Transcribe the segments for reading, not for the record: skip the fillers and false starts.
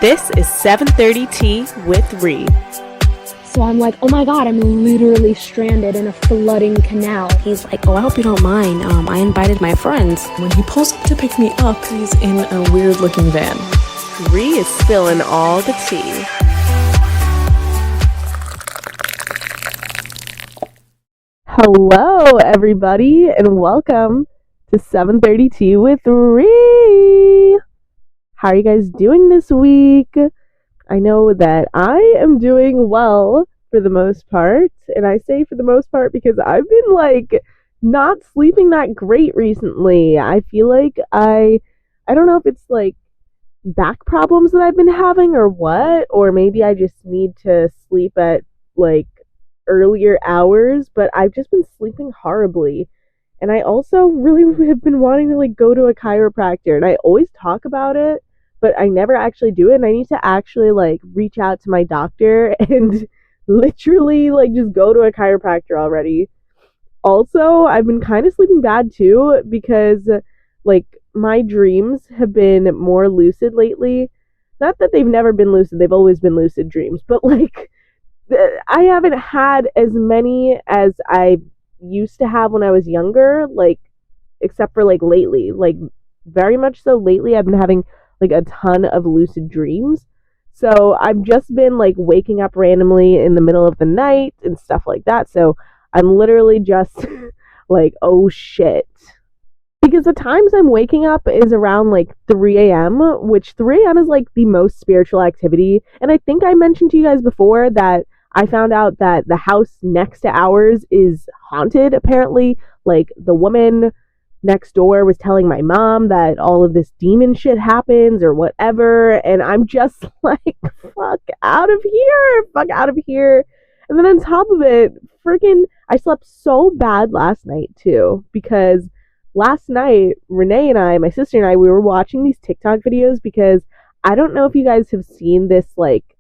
This is 7:30 Tea with Ree. So I'm like, oh my god, I'm literally stranded in a flooding canal. He's like, oh, I hope you don't mind. I invited my friends. When he pulls up to pick me up, he's in a weird-looking van. Ree is spilling all the tea. Hello, everybody, and welcome to 7:30 Tea with Ree. How are you guys doing this week? I know that I am doing well for the most part, and I say for the most part because I've been not sleeping that great recently. I feel like I don't know if it's back problems that I've been having or what, or maybe I just need to sleep at earlier hours, but I've just been sleeping horribly. And I also really have been wanting to go to a chiropractor, and I always talk about it, but I never actually do it, and I need to actually reach out to my doctor and literally just go to a chiropractor already. Also, I've been kind of sleeping bad too because my dreams have been more lucid lately. Not that they've never been lucid, they've always been lucid dreams, but I haven't had as many as I used to have when I was younger, except for lately. Very much so lately I've been having a ton of lucid dreams. So I've just been waking up randomly in the middle of the night and stuff like that. So I'm literally just oh shit. Because the times I'm waking up is around 3 a.m., which 3 a.m. is the most spiritual activity. And I think I mentioned to you guys before that I found out that the house next to ours is haunted, apparently. The woman next door was telling my mom that all of this demon shit happens or whatever, and I'm just fuck out of here. And then on top of it, I slept so bad last night too, because last night Renee and I, my sister and I, we were watching these TikTok videos because I don't know if you guys have seen this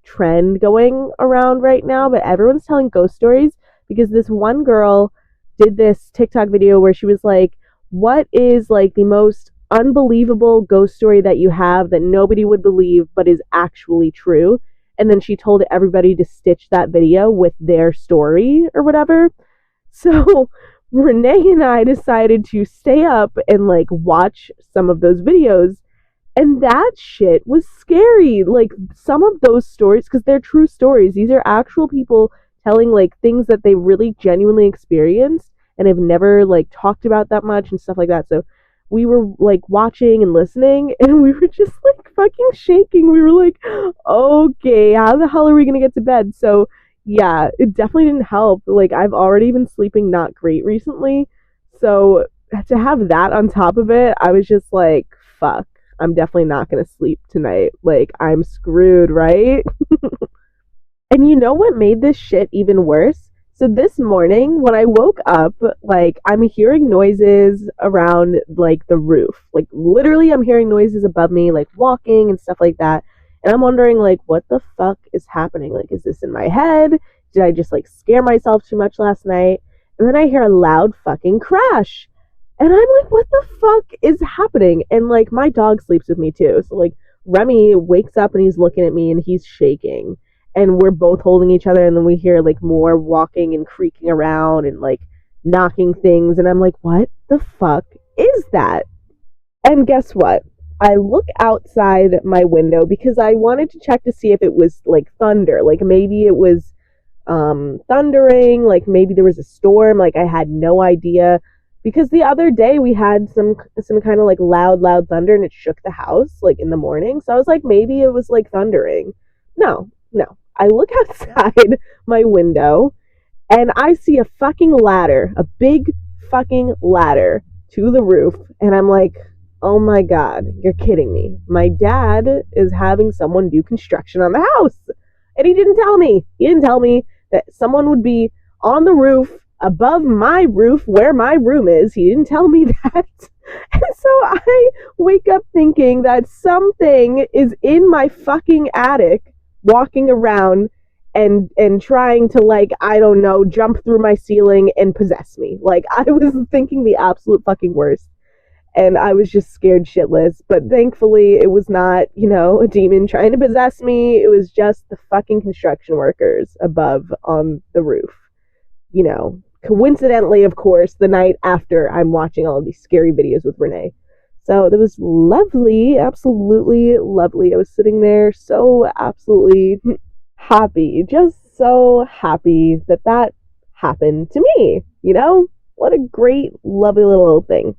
trend going around right now, but everyone's telling ghost stories because this one girl did this TikTok video where she was what is the most unbelievable ghost story that you have that nobody would believe but is actually true? And then she told everybody to stitch that video with their story or whatever. So Renee and I decided to stay up and watch some of those videos, and that shit was scary. Some of those stories, because they're true stories, these are actual people telling things that they really genuinely experienced and have never talked about that much and stuff like that. So we were watching and listening, and we were just fucking shaking. We were okay, how the hell are we gonna get to bed? So yeah, it definitely didn't help. I've already been sleeping not great recently, so to have that on top of it, I was just fuck, I'm definitely not gonna sleep tonight. I'm screwed, right? And you know what made this shit even worse? So this morning, when I woke up, I'm hearing noises around, the roof. Literally, I'm hearing noises above me, walking and stuff like that. And I'm wondering, what the fuck is happening? Is this in my head? Did I just, scare myself too much last night? And then I hear a loud fucking crash. And I'm what the fuck is happening? And, my dog sleeps with me, too. So, Remy wakes up and he's looking at me and he's shaking. And we're both holding each other, and then we hear more walking and creaking around and knocking things, and I'm what the fuck is that? And guess what? I look outside my window because I wanted to check to see if it was thunder, maybe it was thundering, maybe there was a storm. I had no idea, because the other day we had some kind of loud thunder, and it shook the house in the morning. So I was maybe it was thundering. No. I look outside my window and I see a fucking ladder, a big fucking ladder to the roof. And I'm oh my God, you're kidding me. My dad is having someone do construction on the house. And he didn't tell me. He didn't tell me that someone would be on the roof above my roof where my room is. He didn't tell me that. And so I wake up thinking that something is in my fucking attic, walking around and trying to I don't know, jump through my ceiling and possess me. I was thinking the absolute fucking worst. and I was just scared shitless. But thankfully, it was not, a demon trying to possess me. It was just the fucking construction workers above on the roof. Coincidentally, of course, the night after I'm watching all of these scary videos with Renee. So it was lovely, absolutely lovely. I was sitting there so absolutely happy, just so happy that happened to me, What a great, lovely little thing.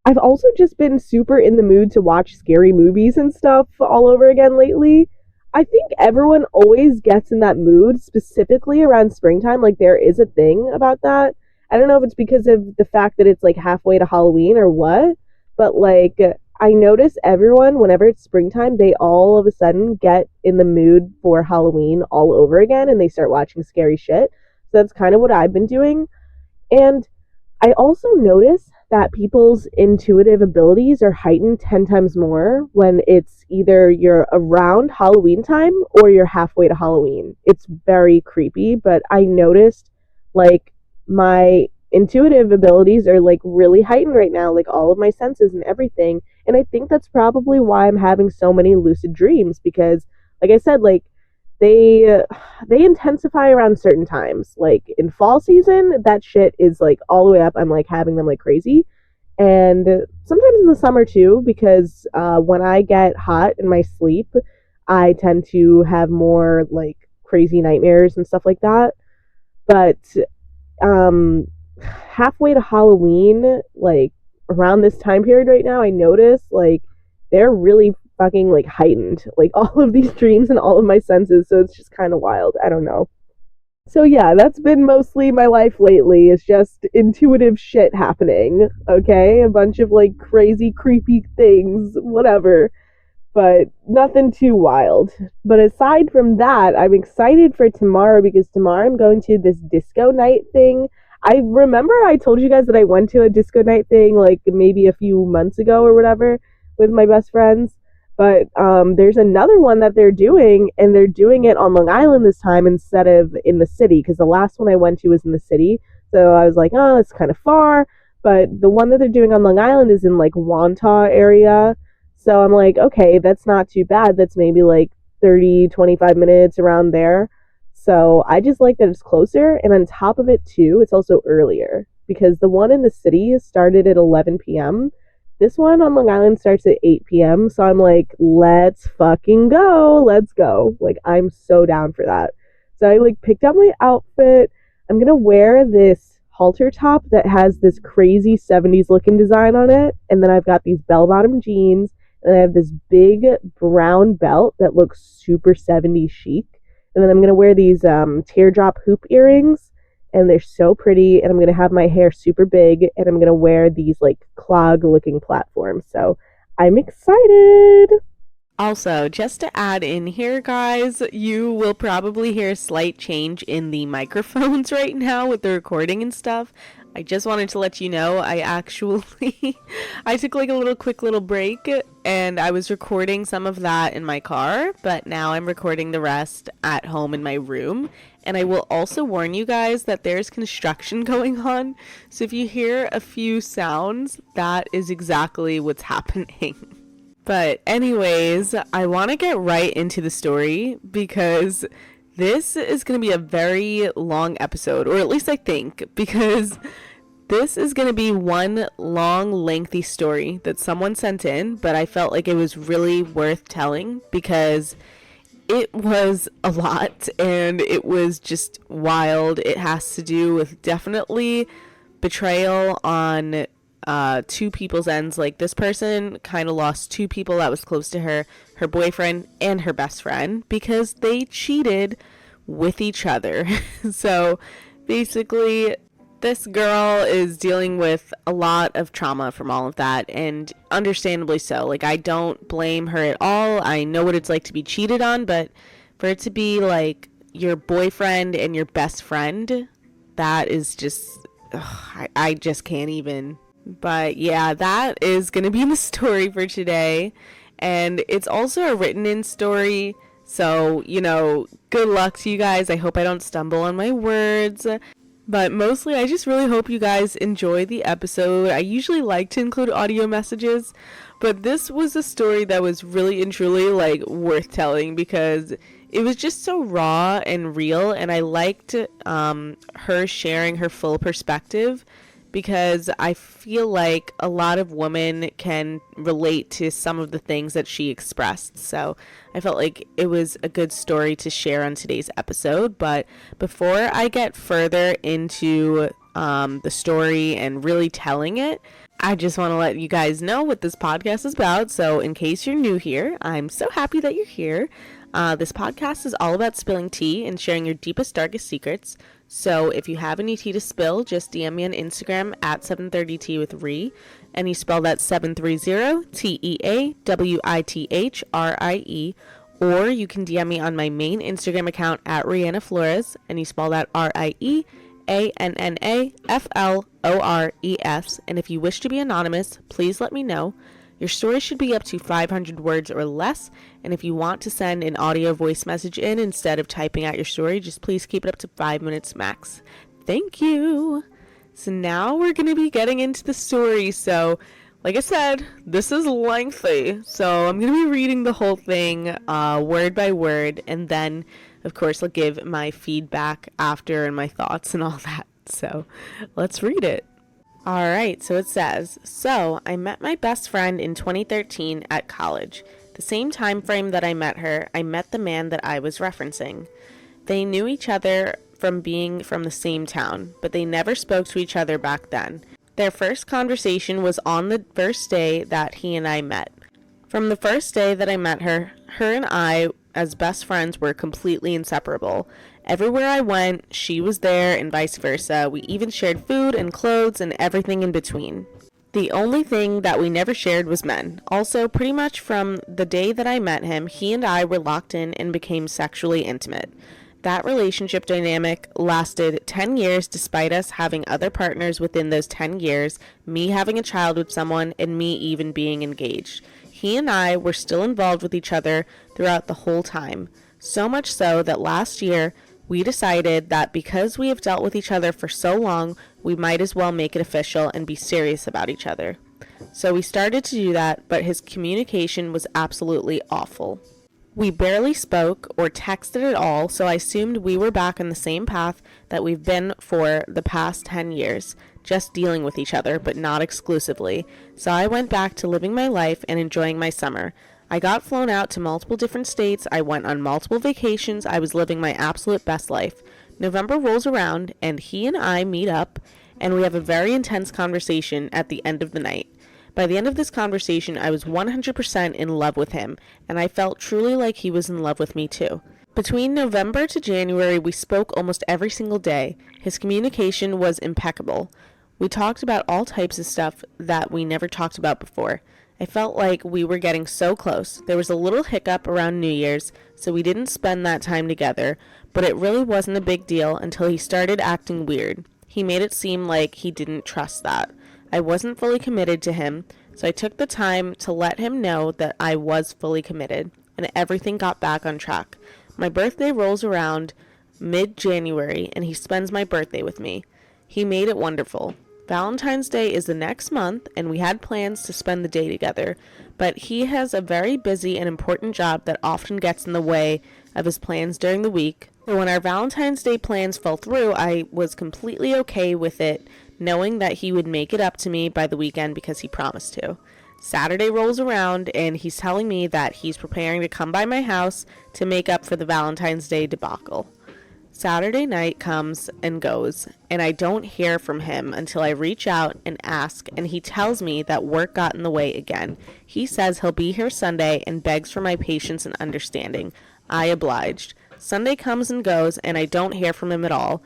I've also just been super in the mood to watch scary movies and stuff all over again lately. I think everyone always gets in that mood, specifically around springtime. Like, there is a thing about that. I don't know if it's because of the fact that it's like halfway to Halloween or what, but like, I notice everyone, whenever it's springtime, they all of a sudden get in the mood for Halloween all over again and they start watching scary shit. So that's kind of what I've been doing. And I also notice that people's intuitive abilities are heightened 10 times more when it's either you're around Halloween time or you're halfway to Halloween. It's very creepy, but I noticed like my intuitive abilities are like really heightened right now, like all of my senses and everything. And I think that's probably why I'm having so many lucid dreams because, like I said, like they intensify around certain times. Like in fall season, that shit is like all the way up. I'm like having them like crazy. And sometimes in the summer too, because when I get hot in my sleep, I tend to have more like crazy nightmares and stuff like that. But halfway to Halloween, like around this time period right now, I notice like they're really fucking like heightened, like all of these dreams and all of my senses. So it's just kind of wild. I don't know. So yeah, that's been mostly my life lately. It's just intuitive shit happening. Okay, a bunch of like crazy, creepy things, whatever. But nothing too wild. But aside from that, I'm excited for tomorrow because tomorrow I'm going to this disco night thing. I remember I told you guys that I went to a disco night thing like maybe a few months ago or whatever with my best friends. But there's another one that they're doing, and they're doing it on Long Island this time instead of in the city, because the last one I went to was in the city. So I was like, oh, it's kind of far. But the one that they're doing on Long Island is in like Wantagh area. So I'm like, okay, that's not too bad. That's maybe like 30, 25 minutes around there. So I just like that it's closer. And on top of it, too, it's also earlier, because the one in the city started at 11 p.m. This one on Long Island starts at 8 p.m. So I'm like, let's fucking go. Let's go. Like, I'm so down for that. So I like picked out my outfit. I'm going to wear this halter top that has this crazy 70s looking design on it. And then I've got these bell bottom jeans. And I have this big brown belt that looks super 70s chic. And then I'm going to wear these teardrop hoop earrings. And they're so pretty, and I'm going to have my hair super big, and I'm going to wear these, like, clog-looking platforms, so I'm excited! Also, just to add in here, guys, you will probably hear a slight change in the microphones right now with the recording and stuff. I just wanted to let you know, I took like a quick little break, and I was recording some of that in my car, but now I'm recording the rest at home in my room. And I will also warn you guys that there's construction going on, so if you hear a few sounds, that is exactly what's happening. But anyways, I want to get right into the story because this is going to be a very long episode, or at least I think, because this is going to be one long, lengthy story that someone sent in, but I felt like it was really worth telling because it was a lot and it was just wild. It has to do with definitely betrayal on two people's ends. Like, this person kind of lost two people that was close to her boyfriend and her best friend, because they cheated with each other. So basically, this girl is dealing with a lot of trauma from all of that, and understandably so. Like, I don't blame her at all. I know what it's like to be cheated on, but for it to be like your boyfriend and your best friend, that is just, I just can't even. But yeah, that is going to be the story for today. And it's also a written in story. So, good luck to you guys. I hope I don't stumble on my words. But mostly, I just really hope you guys enjoy the episode. I usually like to include audio messages, but this was a story that was really and truly like worth telling because it was just so raw and real, and I liked her sharing her full perspective because I feel like a lot of women can relate to some of the things that she expressed. So I felt like it was a good story to share on today's episode. But before I get further into the story and really telling it, I just want to let you guys know what this podcast is about. So in case you're new here, I'm so happy that you're here. This podcast is all about spilling tea and sharing your deepest, darkest secrets. So if you have any tea to spill, just DM me on Instagram at 730tea with Ree, and you spell that 730 TEAWITHRIE, or you can DM me on my main Instagram account at Rihanna Flores, and you spell that RIEANNAFLORES. And if you wish to be anonymous, please let me know. Your story should be up to 500 words or less, and if you want to send an audio voice message in instead of typing out your story, just please keep it up to 5 minutes max. Thank you! So now we're going to be getting into the story. So, like I said, this is lengthy, so I'm going to be reading the whole thing word by word, and then, of course, I'll give my feedback after and my thoughts and all that. So, let's read it. Alright, so it says, so I met my best friend in 2013 at college. The same time frame that I met her, I met the man that I was referencing. They knew each other from being from the same town, but they never spoke to each other back then. Their first conversation was on the first day that he and I met. From the first day that I met her, her and I, as best friends, were completely inseparable. Everywhere I went, she was there, and vice versa. We even shared food and clothes and everything in between. The only thing that we never shared was men. Also, pretty much from the day that I met him, he and I were locked in and became sexually intimate. That relationship dynamic lasted 10 years despite us having other partners within those 10 years, me having a child with someone, and me even being engaged. He and I were still involved with each other throughout the whole time. So much so that last year, we decided that because we have dealt with each other for so long, we might as well make it official and be serious about each other. So we started to do that, but his communication was absolutely awful. We barely spoke or texted at all, so I assumed we were back on the same path that we've been for the past 10 years, just dealing with each other, but not exclusively. So I went back to living my life and enjoying my summer. I got flown out to multiple different states, I went on multiple vacations, I was living my absolute best life. November rolls around, and he and I meet up, and we have a very intense conversation at the end of the night. By the end of this conversation, I was 100% in love with him, and I felt truly like he was in love with me too. Between November to January, we spoke almost every single day. His communication was impeccable. We talked about all types of stuff that we never talked about before. I felt like we were getting so close. There was a little hiccup around New Year's, so we didn't spend that time together, but it really wasn't a big deal until he started acting weird. He made it seem like he didn't trust that. I wasn't fully committed to him, so I took the time to let him know that I was fully committed, and everything got back on track. My birthday rolls around mid-January, and he spends my birthday with me. He made it wonderful. Valentine's Day is the next month, and we had plans to spend the day together, but he has a very busy and important job that often gets in the way of his plans during the week. So when our Valentine's Day plans fell through, I was completely okay with it, knowing that he would make it up to me by the weekend because he promised to. Saturday rolls around, and he's telling me that he's preparing to come by my house to make up for the Valentine's Day debacle. Saturday night comes and goes, and I don't hear from him until I reach out and ask, and he tells me that work got in the way again. He says he'll be here Sunday and begs for my patience and understanding. I obliged. Sunday comes and goes, and I don't hear from him at all,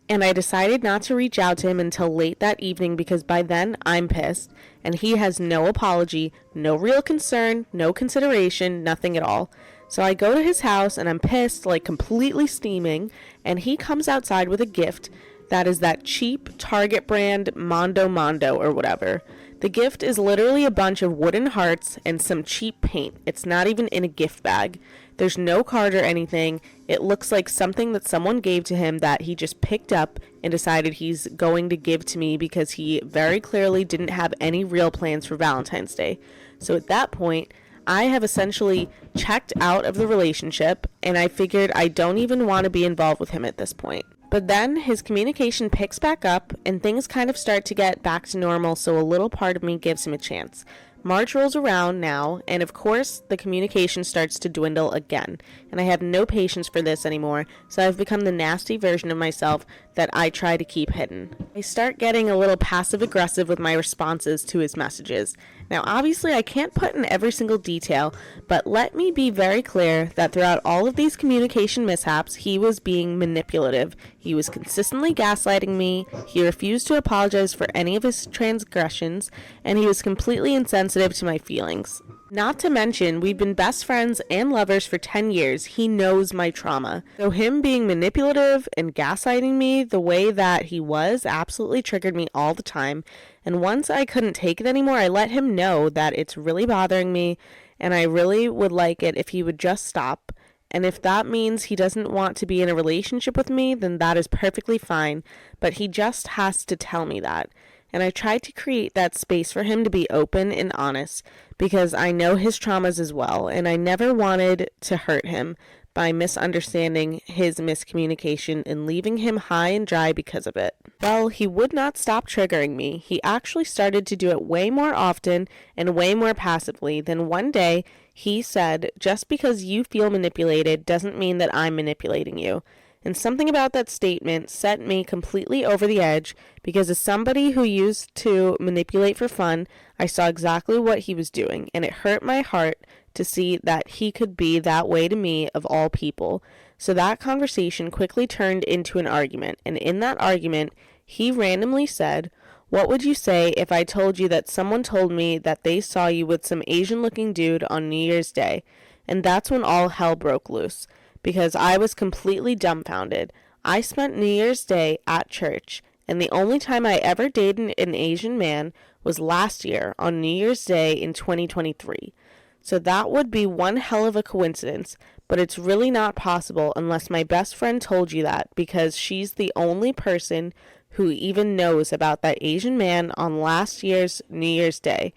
and I decided not to reach out to him until late that evening because by then I'm pissed, and he has no apology, no real concern, no consideration, nothing at all. So I go to his house, and I'm pissed, like completely steaming, and he comes outside with a gift that is that cheap Target brand Mondo or whatever. The gift is literally a bunch of wooden hearts and some cheap paint. It's not even in a gift bag. There's no card or anything. It looks like something that someone gave to him that he just picked up and decided he's going to give to me because he very clearly didn't have any real plans for Valentine's Day. So at that point, I have essentially checked out of the relationship, and I figured I don't even want to be involved with him at this point. But then his communication picks back up and things kind of start to get back to normal, so a little part of me gives him a chance. March rolls around now, and of course the communication starts to dwindle again, and I have no patience for this anymore, so I've become the nasty version of myself that I try to keep hidden. I start getting a little passive aggressive with my responses to his messages. Now obviously I can't put in every single detail, but let me be very clear that throughout all of these communication mishaps, he was being manipulative. He was consistently gaslighting me, he refused to apologize for any of his transgressions, and he was completely insensitive to my feelings. Not to mention, we've been best friends and lovers for 10 years. He knows my trauma. So him being manipulative and gaslighting me the way that he was absolutely triggered me all the time. And once I couldn't take it anymore, I let him know that it's really bothering me and I really would like it if he would just stop. And if that means he doesn't want to be in a relationship with me, then that is perfectly fine. But he just has to tell me that. And I tried to create that space for him to be open and honest because I know his traumas as well, and I never wanted to hurt him by misunderstanding his miscommunication and leaving him high and dry because of it. Well, he would not stop triggering me. He actually started to do it way more often and way more passively. Then one day he said, "Just because you feel manipulated doesn't mean that I'm manipulating you." And something about that statement set me completely over the edge because as somebody who used to manipulate for fun, I saw exactly what he was doing, and it hurt my heart to see that he could be that way to me of all people. So that conversation quickly turned into an argument, and in that argument, he randomly said, "What would you say if I told you that someone told me that they saw you with some Asian-looking dude on New Year's Day?" And that's when all hell broke loose. Because I was completely dumbfounded. I spent New Year's Day at church, and the only time I ever dated an Asian man was last year on New Year's Day in 2023. So that would be one hell of a coincidence, but it's really not possible unless my best friend told you that, because she's the only person who even knows about that Asian man on last year's New Year's Day.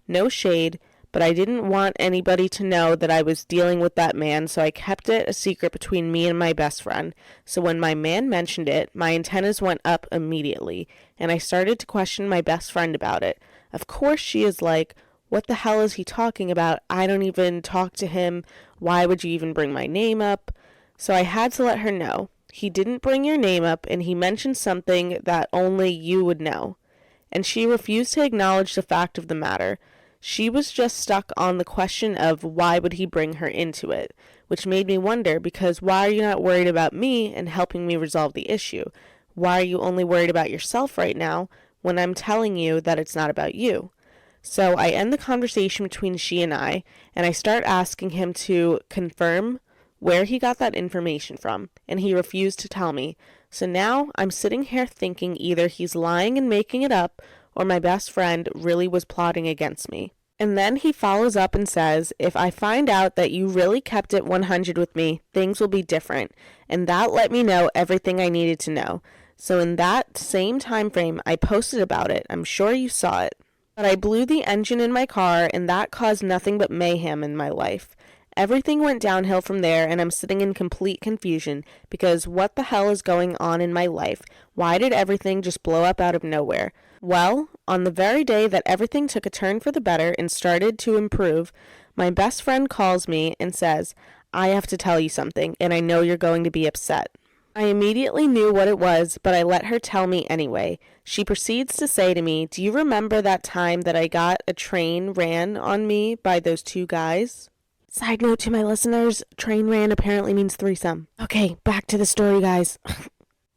No shade, but I didn't want anybody to know that I was dealing with that man, so I kept it a secret between me and my best friend. So when my man mentioned it, my antennas went up immediately, and I started to question my best friend about it. Of course she is like, "What the hell is he talking about? I don't even talk to him. Why would you even bring my name up?" So I had to let her know. "He didn't bring your name up, and he mentioned something that only you would know." And she refused to acknowledge the fact of the matter. She was just stuck on the question of why would he bring her into it, which made me wonder, because why are you not worried about me and helping me resolve the issue? Why are you only worried about yourself right now when I'm telling you that it's not about you? So I end the conversation between she and I start asking him to confirm where he got that information from, and he refused to tell me. So now I'm sitting here thinking either he's lying and making it up, or my best friend really was plotting against me. And then he follows up and says, "If I find out that you really kept it 100 with me, things will be different." And that let me know everything I needed to know. So in that same time frame, I posted about it. I'm sure you saw it. But I blew the engine in my car, and that caused nothing but mayhem in my life. Everything went downhill from there, and I'm sitting in complete confusion because what the hell is going on in my life? Why did everything just blow up out of nowhere? Well, on the very day that everything took a turn for the better and started to improve, my best friend calls me and says, "I have to tell you something, and I know you're going to be upset." I immediately knew what it was, but I let her tell me anyway. She proceeds to say to me, "Do you remember that time that I got a train ran on me by those two guys?" Side note to my listeners, train ran apparently means threesome. Okay, back to the story, guys.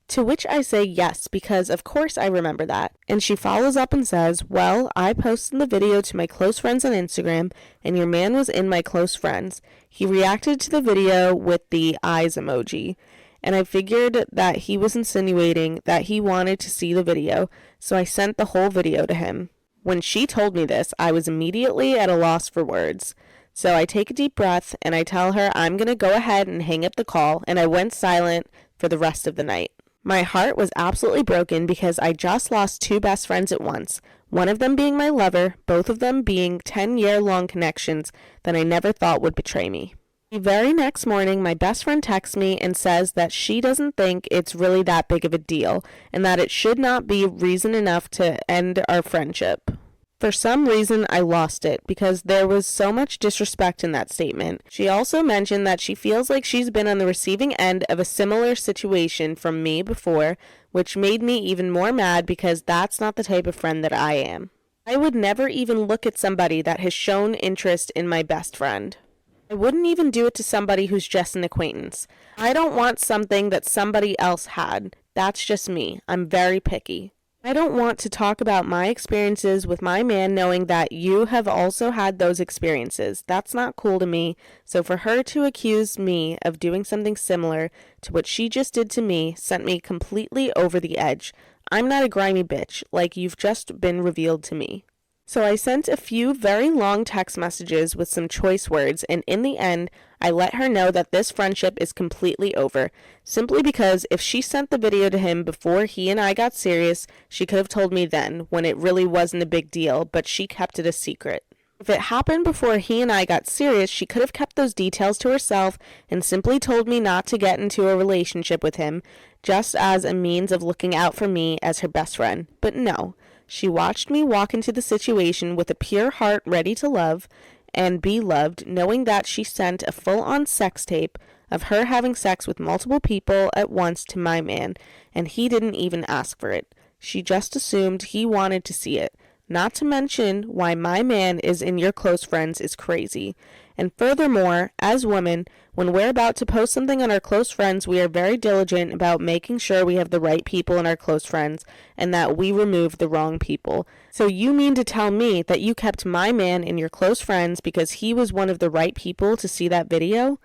To which I say yes, because of course I remember that. And she follows up and says, "Well, I posted the video to my close friends on Instagram, and your man was in my close friends. He reacted to the video with the eyes emoji. And I figured that he was insinuating that he wanted to see the video, so I sent the whole video to him." When she told me this, I was immediately at a loss for words. So I take a deep breath and I tell her I'm going to go ahead and hang up the call, and I went silent for the rest of the night. My heart was absolutely broken because I just lost two best friends at once, one of them being my lover, both of them being 10-year-long connections that I never thought would betray me. The very next morning, my best friend texts me and says that she doesn't think it's really that big of a deal and that it should not be reason enough to end our friendship. For some reason, I lost it because there was so much disrespect in that statement. She also mentioned that she feels like she's been on the receiving end of a similar situation from me before, which made me even more mad because that's not the type of friend that I am. I would never even look at somebody that has shown interest in my best friend. I wouldn't even do it to somebody who's just an acquaintance. I don't want something that somebody else had. That's just me. I'm very picky. I don't want to talk about my experiences with my man knowing that you have also had those experiences. That's not cool to me. So for her to accuse me of doing something similar to what she just did to me sent me completely over the edge. I'm not a grimy bitch, like you've just been revealed to me. So I sent a few very long text messages with some choice words, and in the end, I let her know that this friendship is completely over, simply because if she sent the video to him before he and I got serious, she could have told me then, when it really wasn't a big deal, but she kept it a secret. If it happened before he and I got serious, she could have kept those details to herself and simply told me not to get into a relationship with him, just as a means of looking out for me as her best friend. But no. She watched me walk into the situation with a pure heart ready to love and be loved, knowing that she sent a full-on sex tape of her having sex with multiple people at once to my man, and he didn't even ask for it. She just assumed he wanted to see it. Not to mention why my man is in your close friends is crazy. And furthermore, as women, when we're about to post something on our close friends, we are very diligent about making sure we have the right people in our close friends and that we remove the wrong people. So you mean to tell me that you kept my man in your close friends because he was one of the right people to see that video?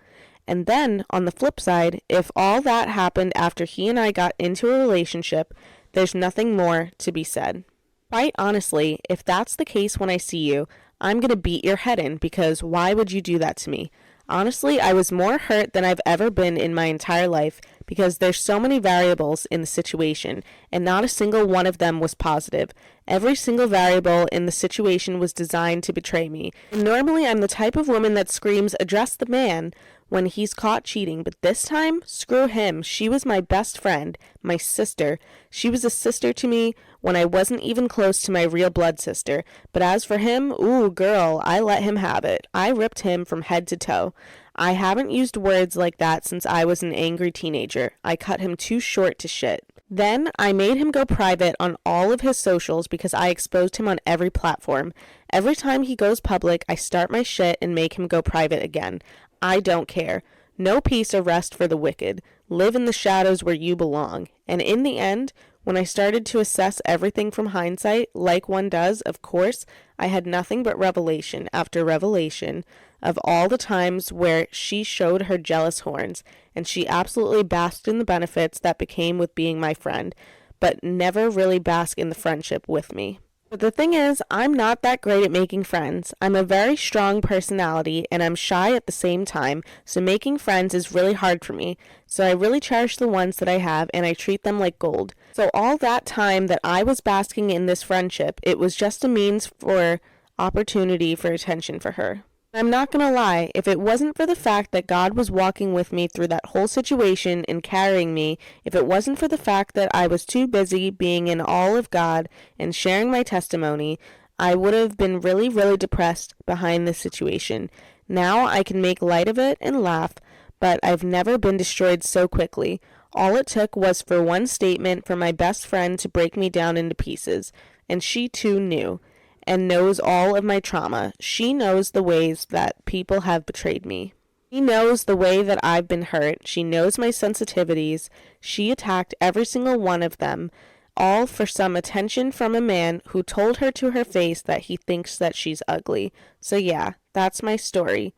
And then, on the flip side, if all that happened after he and I got into a relationship, there's nothing more to be said. Quite honestly, if that's the case when I see you, I'm going to beat your head in because why would you do that to me? Honestly, I was more hurt than I've ever been in my entire life because there's so many variables in the situation and not a single one of them was positive. Every single variable in the situation was designed to betray me. And normally I'm the type of woman that screams, address the man when he's caught cheating, but this time, screw him. She was my best friend, my sister. She was a sister to me when I wasn't even close to my real blood sister. But as for him, ooh, girl, I let him have it. I ripped him from head to toe. I haven't used words like that since I was an angry teenager. I cut him too short to shit. Then I made him go private on all of his socials because I exposed him on every platform. Every time he goes public, I start my shit and make him go private again. I don't care. No peace or rest for the wicked. Live in the shadows where you belong. And in the end, when I started to assess everything from hindsight, like one does, of course, I had nothing but revelation after revelation of all the times where she showed her jealous horns, and she absolutely basked in the benefits that became with being my friend, but never really basked in the friendship with me. But the thing is, I'm not that great at making friends. I'm a very strong personality, and I'm shy at the same time, so making friends is really hard for me. So I really cherish the ones that I have, and I treat them like gold. So all that time that I was basking in this friendship, it was just a means for opportunity for attention for her. I'm not gonna lie, if it wasn't for the fact that God was walking with me through that whole situation and carrying me, if it wasn't for the fact that I was too busy being in all of God and sharing my testimony, I would have been really, really depressed behind this situation. Now I can make light of it and laugh, but I've never been destroyed so quickly. All it took was for one statement from my best friend to break me down into pieces, and she too knew. And knows all of my trauma. She knows the ways that people have betrayed me. She knows the way that I've been hurt. She knows my sensitivities. She attacked every single one of them, all for some attention from a man who told her to her face that he thinks that she's ugly. So yeah, that's my story.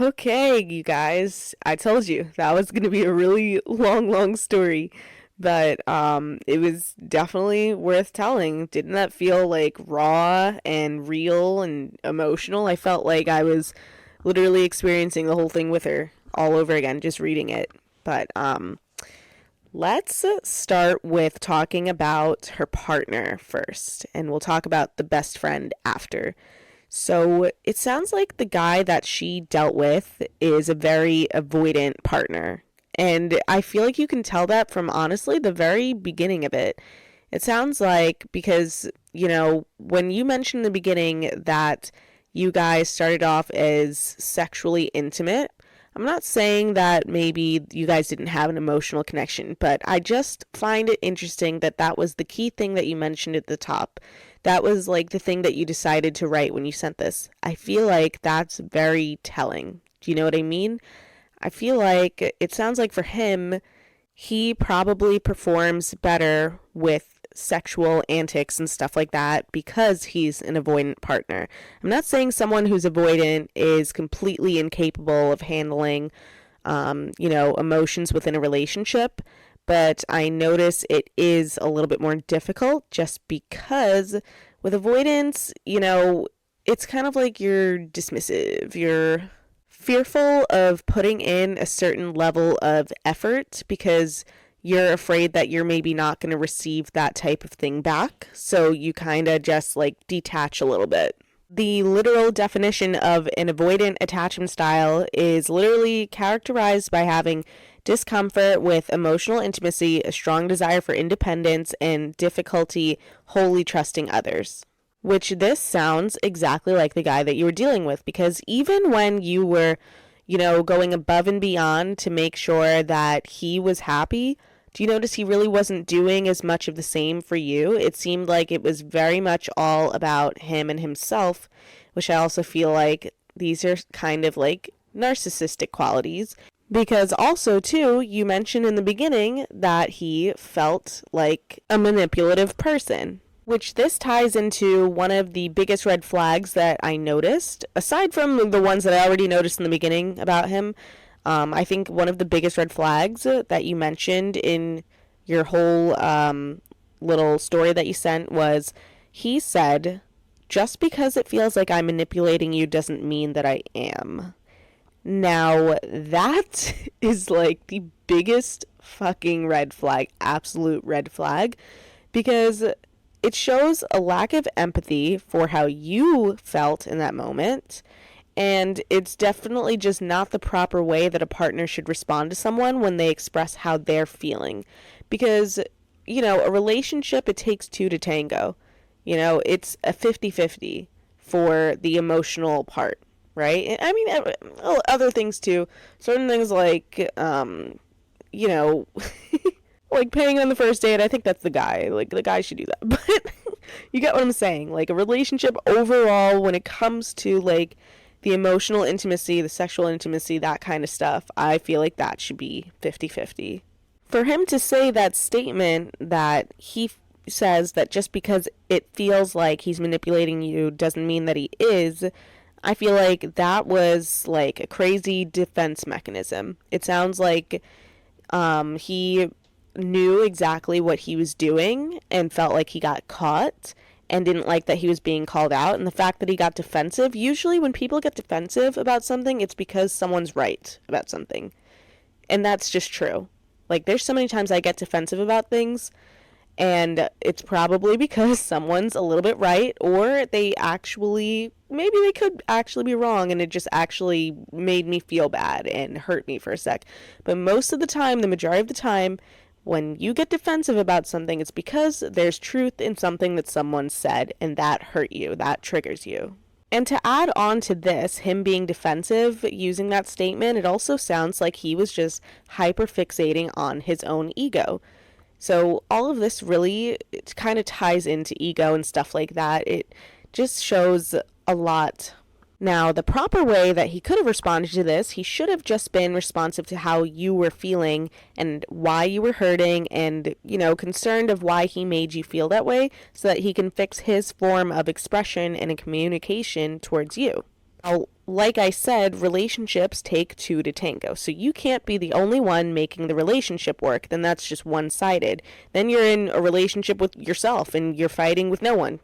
Okay, you guys. I told you that was going to be a really long story. But it was definitely worth telling. Didn't that feel like raw and real and emotional? I felt like I was literally experiencing the whole thing with her all over again, just reading it. But Let's start with talking about her partner first, and we'll talk about the best friend after. So it sounds like the guy that she dealt with is a very avoidant partner. And I feel like you can tell that from honestly the very beginning of it. It sounds like because, when you mentioned in the beginning that you guys started off as sexually intimate, I'm not saying that maybe you guys didn't have an emotional connection, but I just find it interesting that that was the key thing that you mentioned at the top. That was like the thing that you decided to write when you sent this. I feel like that's very telling. Do you know what I mean? I feel like it sounds like for him, he probably performs better with sexual antics and stuff like that because he's an avoidant partner. I'm not saying someone who's avoidant is completely incapable of handling, emotions within a relationship, but I notice it is a little bit more difficult just because with avoidance, it's kind of like you're dismissive, you're fearful of putting in a certain level of effort because you're afraid that you're maybe not going to receive that type of thing back. So you kind of just like detach a little bit. The literal definition of an avoidant attachment style is literally characterized by having discomfort with emotional intimacy, a strong desire for independence, and difficulty wholly trusting others. Which this sounds exactly like the guy that you were dealing with, because even when you were, going above and beyond to make sure that he was happy, do you notice he really wasn't doing as much of the same for you? It seemed like it was very much all about him and himself, which I also feel like these are kind of like narcissistic qualities. Because also, too, you mentioned in the beginning that he felt like a manipulative person, which this ties into one of the biggest red flags that I noticed, aside from the ones that I already noticed in the beginning about him. I think one of the biggest red flags that you mentioned in your whole little story that you sent was he said, just because it feels like I'm manipulating you doesn't mean that I am. Now, that is like the biggest fucking red flag, absolute red flag, because it shows a lack of empathy for how you felt in that moment. And it's definitely just not the proper way that a partner should respond to someone when they express how they're feeling. Because, a relationship, it takes two to tango. It's a 50-50 for the emotional part, right? I mean, other things too. Certain things like, like paying on the first date, I think that's the guy. Like, the guy should do that. But you get what I'm saying. Like, a relationship overall, when it comes to, like, the emotional intimacy, the sexual intimacy, that kind of stuff, I feel like that should be 50-50. For him to say that statement that he says that just because it feels like he's manipulating you doesn't mean that he is, I feel like that was like a crazy defense mechanism. It sounds like he knew exactly what he was doing and felt like he got caught and didn't like that he was being called out. And the fact that he got defensive, usually when people get defensive about something, it's because someone's right about something. And that's just true. Like, there's so many times I get defensive about things, and it's probably because someone's a little bit right, or maybe they could actually be wrong, and it just actually made me feel bad and hurt me for a sec. But most of the time, the majority of the time, when you get defensive about something, it's because there's truth in something that someone said, and that hurt you, that triggers you. And to add on to this, him being defensive using that statement, it also sounds like he was just hyper fixating on his own ego. So all of this really, it kind of ties into ego and stuff like that. It just shows a lot. Now, the proper way that he could have responded to this, he should have just been responsive to how you were feeling and why you were hurting and, concerned of why he made you feel that way so that he can fix his form of expression and communication towards you. Now, like I said, relationships take two to tango. So you can't be the only one making the relationship work. Then that's just one-sided. Then you're in a relationship with yourself and you're fighting with no one,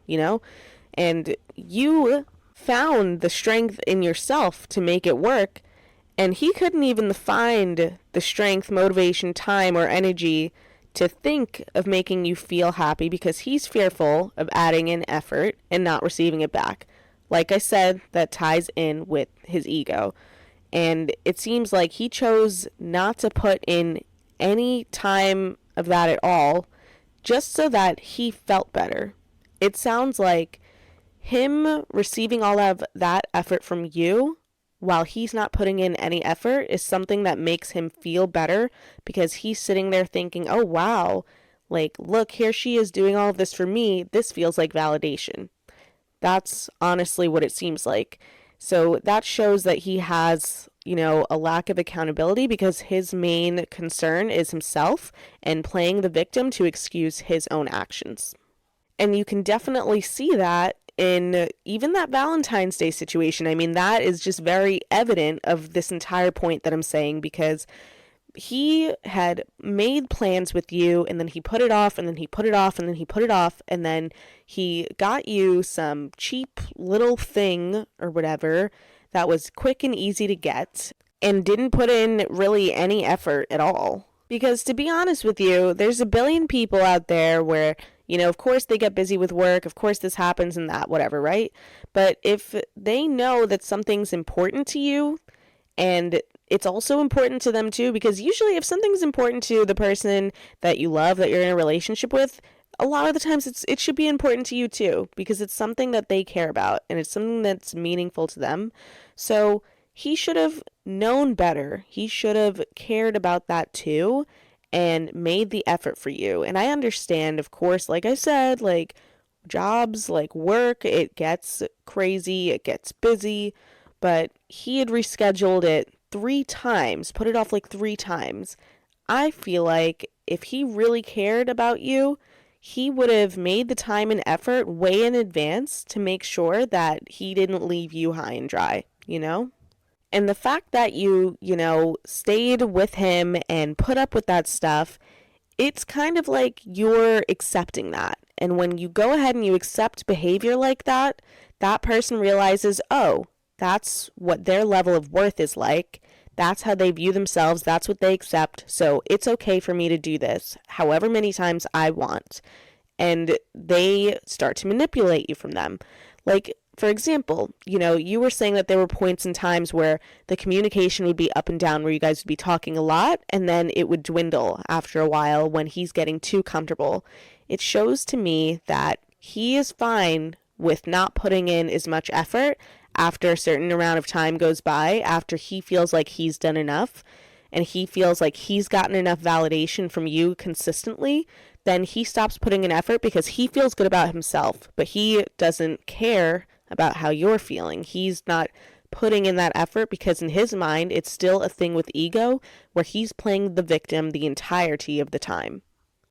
And you found the strength in yourself to make it work, And he couldn't even find the strength, motivation, time, or energy to think of making you feel happy because he's fearful of adding in effort and not receiving it back. Like I said, that ties in with his ego. And it seems like he chose not to put in any time of that at all just so that he felt better. It sounds like him receiving all of that effort from you while he's not putting in any effort is something that makes him feel better because he's sitting there thinking, oh wow, like, look, here she is doing all of this for me. This feels like validation. That's honestly what it seems like. So that shows that he has, a lack of accountability because his main concern is himself and playing the victim to excuse his own actions. And you can definitely see that in even that Valentine's Day situation. I mean, that is just very evident of this entire point that I'm saying, because he had made plans with you and then he put it off and then he put it off and then he put it off, and then he got you some cheap little thing or whatever that was quick and easy to get and didn't put in really any effort at all. Because to be honest with you, there's a billion people out there where, of course they get busy with work, of course this happens and that, whatever, right? But if they know that something's important to you, and it's also important to them too, because usually if something's important to the person that you love, that you're in a relationship with, a lot of the times it should be important to you too, because it's something that they care about and it's something that's meaningful to them. So he should have known better. He should have cared about that too and made the effort for you. And I understand, of course, like I said, like jobs, like work, it gets crazy, it gets busy, but he had rescheduled it 3 times, put it off like 3 times. I feel like if he really cared about you, he would have made the time and effort way in advance to make sure that he didn't leave you high and dry, And the fact that you, stayed with him and put up with that stuff, it's kind of like you're accepting that. And when you go ahead and you accept behavior like that, that person realizes, oh, that's what their level of worth is like. That's how they view themselves. That's what they accept. So it's okay for me to do this however many times I want. And they start to manipulate you from them. Like, for example, you were saying that there were points and times where the communication would be up and down, where you guys would be talking a lot, and then it would dwindle after a while when he's getting too comfortable. It shows to me that he is fine with not putting in as much effort after a certain amount of time goes by, after he feels like he's done enough and he feels like he's gotten enough validation from you consistently. Then he stops putting in effort because he feels good about himself, but he doesn't care about how you're feeling. He's not putting in that effort because in his mind, it's still a thing with ego where he's playing the victim the entirety of the time.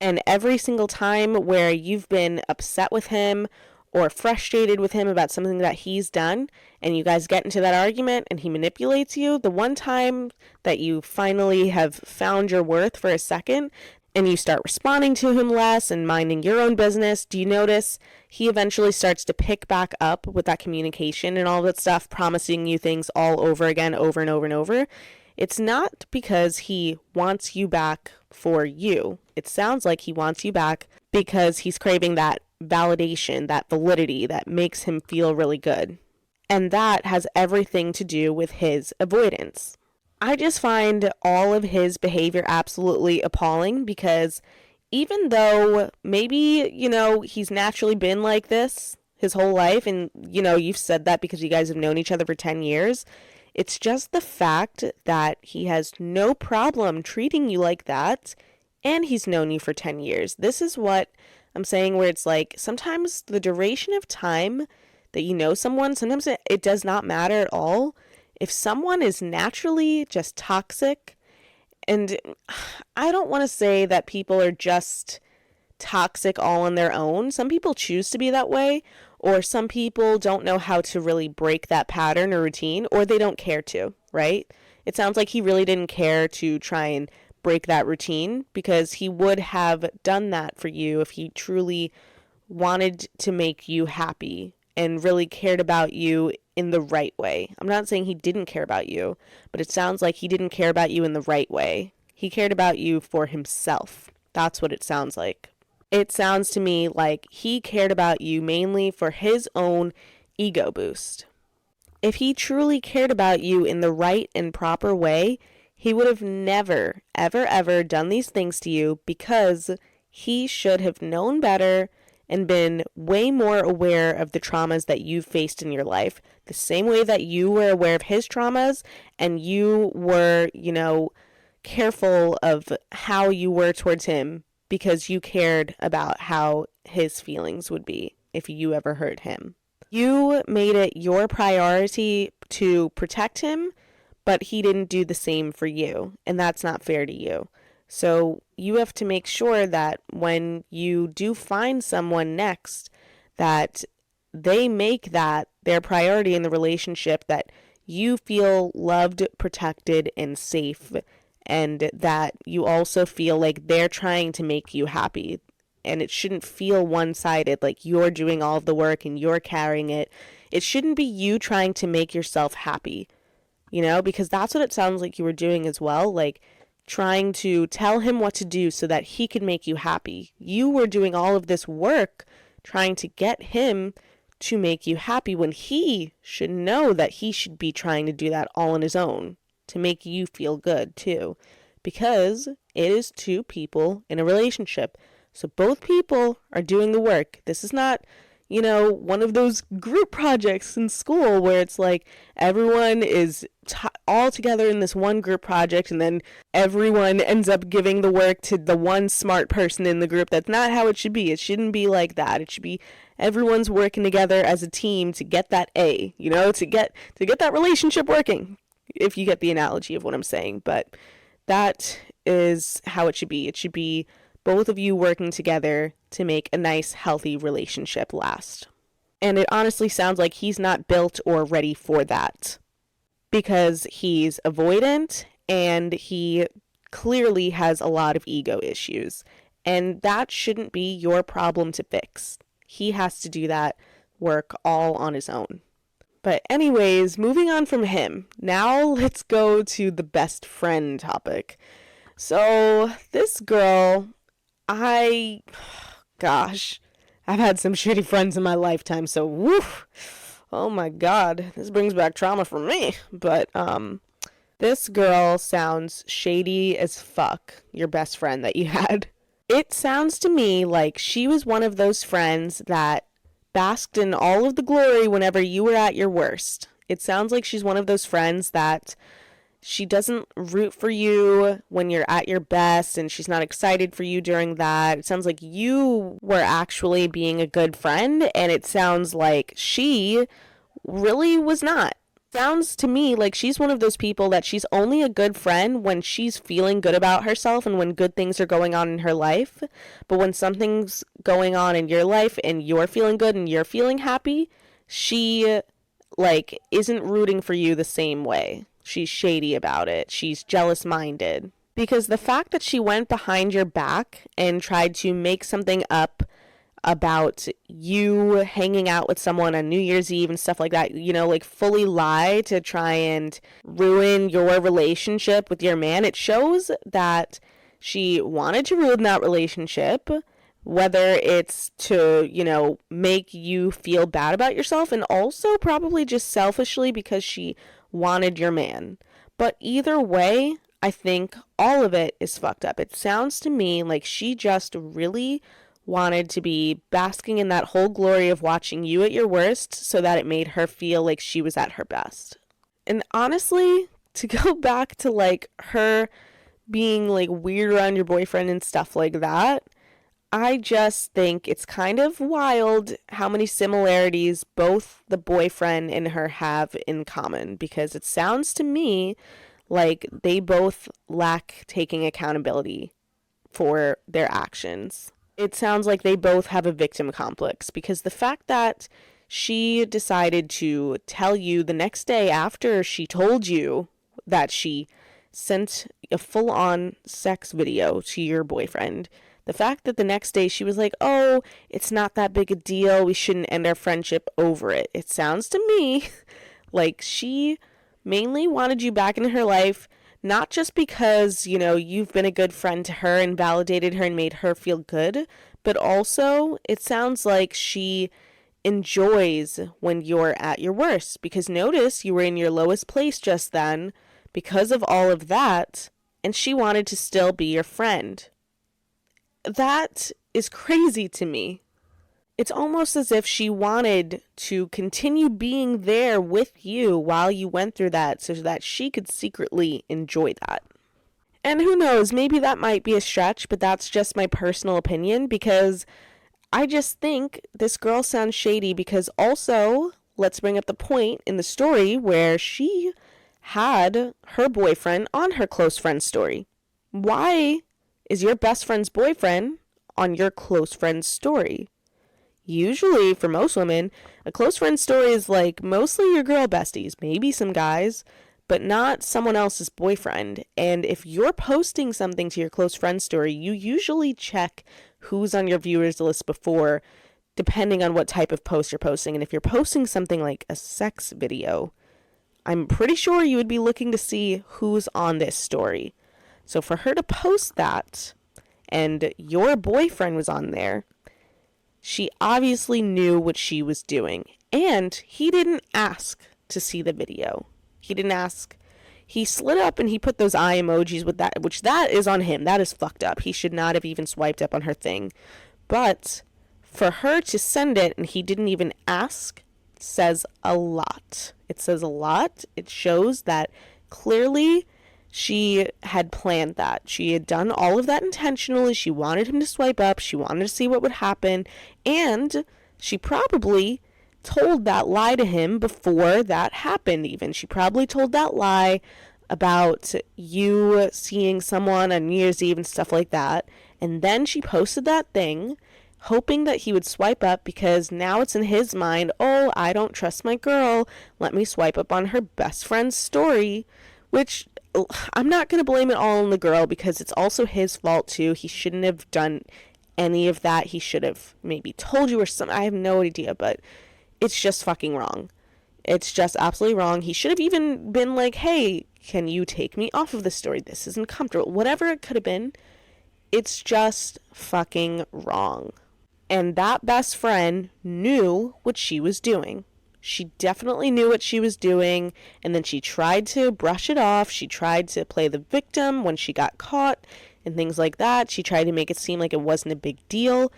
And every single time where you've been upset with him or frustrated with him about something that he's done, and you guys get into that argument and he manipulates you, the one time that you finally have found your worth for a second and you start responding to him less and minding your own business, do you notice he eventually starts to pick back up with that communication and all that stuff, promising you things all over again, over and over and over? It's not because he wants you back for you. It sounds like he wants you back because he's craving that validation, that validity that makes him feel really good. And that has everything to do with his avoidance. I just find all of his behavior absolutely appalling because even though maybe, he's naturally been like this his whole life, and, you've said that because you guys have known each other for 10 years, it's just the fact that he has no problem treating you like that, and he's known you for 10 years. This is what I'm saying, where it's like sometimes the duration of time that you know someone, sometimes it does not matter at all. If someone is naturally just toxic, and I don't want to say that people are just toxic all on their own. Some people choose to be that way, or some people don't know how to really break that pattern or routine, or they don't care to, right? It sounds like he really didn't care to try and break that routine because he would have done that for you if he truly wanted to make you happy and really cared about you in the right way. I'm not saying he didn't care about you, but it sounds like he didn't care about you in the right way. He cared about you for himself. That's what it sounds like. It sounds to me like he cared about you mainly for his own ego boost. If he truly cared about you in the right and proper way, he would have never, ever, ever done these things to you, because he should have known better and been way more aware of the traumas that you faced in your life, the same way that you were aware of his traumas and you were, careful of how you were towards him, because you cared about how his feelings would be if you ever hurt him. You made it your priority to protect him, but he didn't do the same for you, and that's not fair to you. So you have to make sure that when you do find someone next, that they make that their priority in the relationship, that you feel loved, protected, and safe, and that you also feel like they're trying to make you happy. And it shouldn't feel one-sided, like you're doing all of the work and you're carrying it. It shouldn't be you trying to make yourself happy, because that's what it sounds like you were doing as well, like trying to tell him what to do so that he could make you happy. You were doing all of this work trying to get him to make you happy, when he should know that he should be trying to do that all on his own to make you feel good too, because it is two people in a relationship. So both people are doing the work. This is not, one of those group projects in school where it's like everyone is all together in this one group project, and then everyone ends up giving the work to the one smart person in the group. That's not how it should be. It shouldn't be like that. It should be everyone's working together as a team to get that A, to get that relationship working, if you get the analogy of what I'm saying. But that is how it should be. It should be both of you working together to make a nice, healthy relationship last. And it honestly sounds like he's not built or ready for that, because he's avoidant and he clearly has a lot of ego issues. And that shouldn't be your problem to fix. He has to do that work all on his own. But anyways, moving on from him, now let's go to the best friend topic. So this girl, I've had some shitty friends in my lifetime, so woof. Oh my god, this brings back trauma for me. But this girl sounds shady as fuck, your best friend that you had. It sounds to me like she was one of those friends that basked in all of the glory whenever you were at your worst. It sounds like she's one of those friends that she doesn't root for you when you're at your best, and she's not excited for you during that. It sounds like you were actually being a good friend, and it sounds like she really was not. Sounds to me like she's one of those people that she's only a good friend when she's feeling good about herself and when good things are going on in her life. But when something's going on in your life and you're feeling good and you're feeling happy, she isn't rooting for you the same way. She's shady about it. She's jealous-minded. Because the fact that she went behind your back and tried to make something up about you hanging out with someone on New Year's Eve and stuff like that, fully lie to try and ruin your relationship with your man, it shows that she wanted to ruin that relationship, whether it's to, make you feel bad about yourself, and also probably just selfishly because she wanted your man. But either way, I think all of it is fucked up. It sounds to me like she just really wanted to be basking in that whole glory of watching you at your worst, so that it made her feel like she was at her best. And honestly, to go back to her being weird around your boyfriend and stuff like that, I just think it's kind of wild how many similarities both the boyfriend and her have in common, because it sounds to me like they both lack taking accountability for their actions. It sounds like they both have a victim complex, because the fact that she decided to tell you the next day after she told you that she sent a full-on sex video to your boyfriend, the fact that the next day she was like, oh, it's not that big a deal, we shouldn't end our friendship over it. It sounds to me Like, she mainly wanted you back in her life, not just because, you've been a good friend to her and validated her and made her feel good, but also it sounds like she enjoys when you're at your worst, because notice you were in your lowest place just then because of all of that, and she wanted to still be your friend. That is crazy to me. It's almost as if she wanted to continue being there with you while you went through that so that she could secretly enjoy that. And who knows, maybe that might be a stretch, but that's just my personal opinion, because I just think this girl sounds shady. Because also, let's bring up the point in the story where she had her boyfriend on her close friend's story. Why is your best friend's boyfriend on your close friend's story? Usually, for most women, a close friend story is like mostly your girl besties, maybe some guys, but not someone else's boyfriend. And if you're posting something to your close friend story, you usually check who's on your viewers list before, depending on what type of post you're posting. And if you're posting something like a sex video, I'm pretty sure you would be looking to see who's on this story. So for her to post that, and your boyfriend was on there, she obviously knew what she was doing. And he didn't ask to see the video. He didn't ask. He slid up and he put those eye emojis with that, which that is on him. That is fucked up. He should not have even swiped up on her thing. But for her to send it and he didn't even ask says a lot. It says a lot. It shows that clearly she had planned that. She had done all of that intentionally. She wanted him to swipe up. She wanted to see what would happen. And she probably told that lie to him before that happened even. She probably told that lie about you seeing someone on New Year's Eve and stuff like that. And then she posted that thing, hoping that he would swipe up, because now it's in his mind, oh, I don't trust my girl. Let me swipe up on her best friend's story, which I'm not going to blame it all on the girl, because it's also his fault too. He shouldn't have done any of that. He should have maybe told you or something. I have no idea, but it's just fucking wrong. It's just absolutely wrong. He should have even been like, hey, can you take me off of the story? This isn't comfortable. Whatever it could have been. It's just fucking wrong. And that best friend knew what she was doing. She definitely knew what she was doing, and then she tried to brush it off. She tried to play the victim when she got caught and things like that. She tried to make it seem like it wasn't a big deal.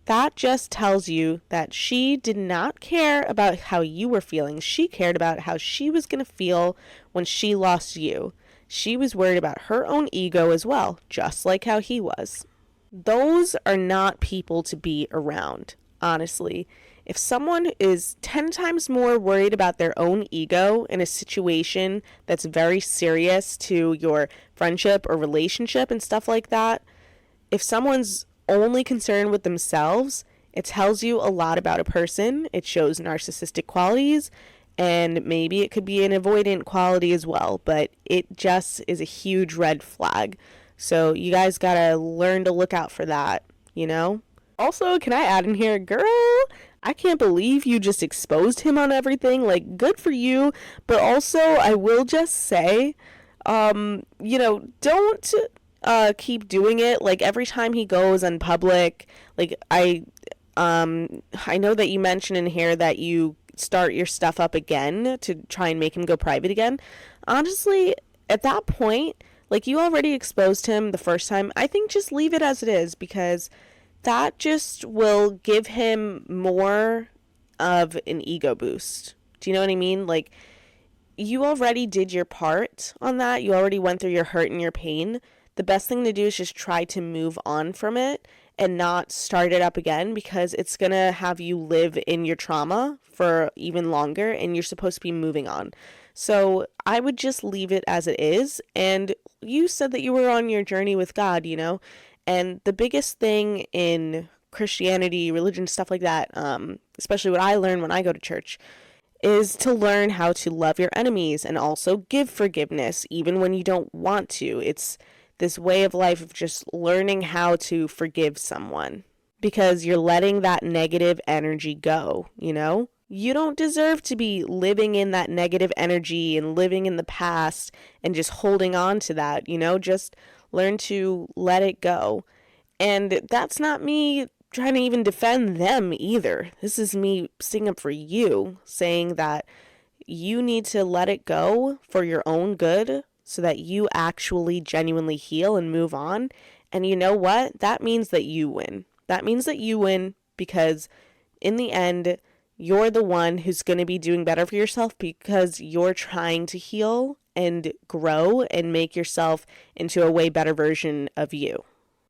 That just tells you that she did not care about how you were feeling. She cared about how she was going to feel when she lost you. She was worried about her own ego as well, just like how he was. Those are not people to be around, honestly. If someone is 10 times more worried about their own ego in a situation that's very serious to your friendship or relationship and stuff like that, if someone's only concerned with themselves, it tells you a lot about a person. It shows narcissistic qualities, and maybe it could be an avoidant quality as well, but it just is a huge red flag. So you guys gotta learn to look out for that, Also, can I add in here, girl, I can't believe you just exposed him on everything. Like, good for you. But also, I will just say, don't keep doing it. Like, every time he goes in public, like, I know that you mentioned in here that you start your stuff up again to try and make him go private again. Honestly, at that point, like, you already exposed him the first time. I think just leave it as it is, because that just will give him more of an ego boost. Do you know what I mean? Like, you already did your part on that. You already went through your hurt and your pain. The best thing to do is just try to move on from it and not start it up again, because it's going to have you live in your trauma for even longer, and you're supposed to be moving on. So I would just leave it as it is. And you said that you were on your journey with God, and the biggest thing in Christianity, religion, stuff like that, especially what I learned when I go to church, is to learn how to love your enemies and also give forgiveness even when you don't want to. It's this way of life of just learning how to forgive someone, because you're letting that negative energy go, you don't deserve to be living in that negative energy and living in the past and just holding on to that, just learn to let it go. And that's not me trying to even defend them either. This is me sticking up for you, saying that you need to let it go for your own good so that you actually genuinely heal and move on. And you know what? That means that you win. That means that you win because in the end, you're the one who's going to be doing better for yourself because you're trying to heal and grow and make yourself into a way better version of you.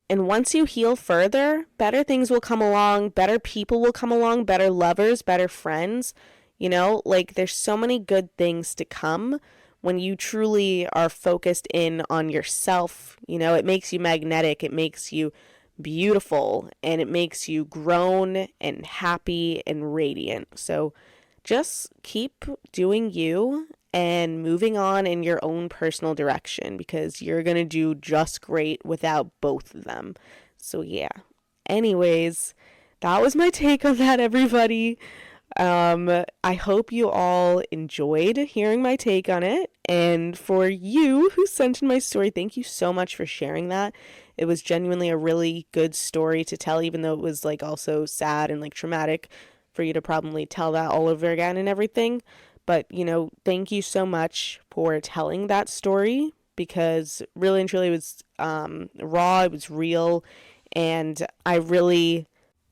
And once you heal further, better things will come along, better people will come along, better lovers, better friends. There's so many good things to come when you truly are focused in on yourself. It makes you magnetic, it makes you beautiful, and it makes you grown and happy and radiant. So just keep doing you and moving on in your own personal direction because you're going to do just great without both of them. So yeah. Anyways, that was my take on that, everybody. I hope you all enjoyed hearing my take on it. And for you who sent in my story, thank you so much for sharing that. It was genuinely a really good story to tell, even though it was also sad and traumatic for you to probably tell that all over again and everything. But, thank you so much for telling that story because really and truly it was raw, it was real, and I really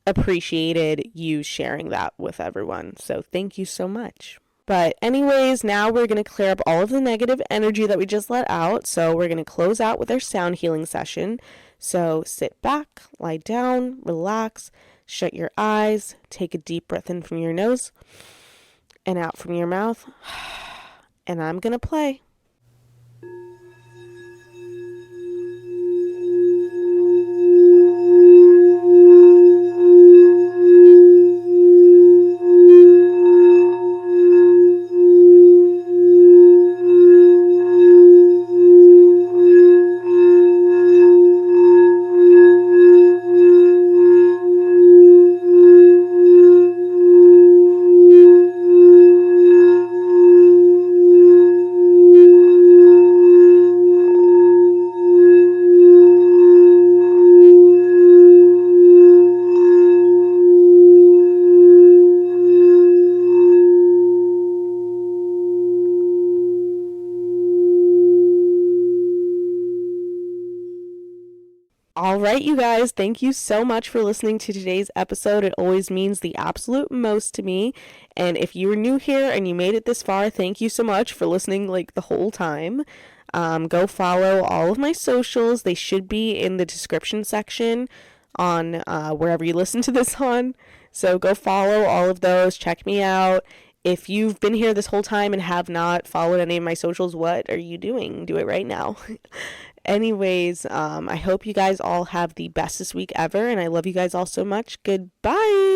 appreciated you sharing that with everyone. So thank you so much. But anyways, now we're going to clear up all of the negative energy that we just let out. So we're going to close out with our sound healing session. So sit back, lie down, relax, shut your eyes, take a deep breath in from your nose and out from your mouth. And I'm going to play. All right, you guys, thank you so much for listening to today's episode. It always means the absolute most to me. And if you were new here and you made it this far, thank you so much for listening the whole time. Go follow all of my socials. They should be in the description section on wherever you listen to this on. So go follow all of those. Check me out. If you've been here this whole time and have not followed any of my socials, what are you doing? Do it right now. Anyways, I hope you guys all have the bestest week ever, and I love you guys all so much. Goodbye!